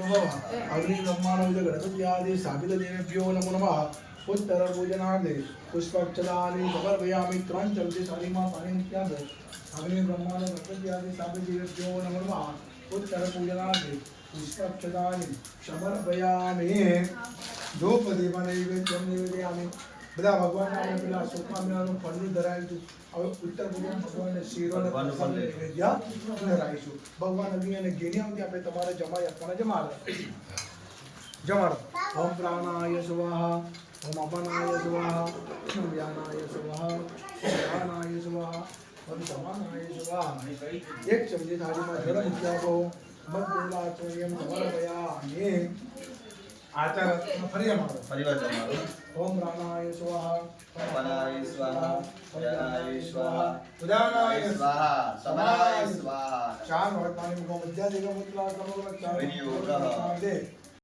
अग्नि ब्रह्माणो गणपत्यादि स्थापितदेवेभ्यो नमो नमः उत्तरपूजनार्थे पुष्पक्षदानि समर्पयामि त्वं चलति सारिमा पाणित्याद अग्नि ब्रह्माणो गणपत्यादि स्थापितदेवेभ्यो नमो नमः उत्तरपूजनार्थे पुष्पक्षदानि समर्पयामि धूपदीप नैवेद्यं निवेदयामि બધા ભગવાનના આપણે પેલા સોપામેલાનું પન્નું ધરાવીશું હવે ઉત્તર પૂર્વ ભગવાનને શીરો અને પ્રસાદ નૈવેદ્ય ધરાવીશું ભગવાન અગ્નિ અને ઘેની આવતી આપણે તમારે જમાડી આપવાના જમાડો ઓમ પ્રાણાય સ્વાહા ઓમ અપાનાય સ્વાહા ઓમ વ્યાનાય સ્વાહા ઓમ પ્રાણાય સ્વાહા ઓમ સમાનાય સ્વાહા એક ચમચી થાળીમાં જળ મૂકી આપો મધ્યલા ચોયમ સમર્પયામિ आचार परिवार जमारो ओम प्राणाय स्वाहा प्राणाय स्वाहा व्यानाय स्वाहा उदानाय स्वाहा समानाय स्वाहा चार वर्तमानी मुख मध्य देव मुद्रा समग्र चार विनियोगः दे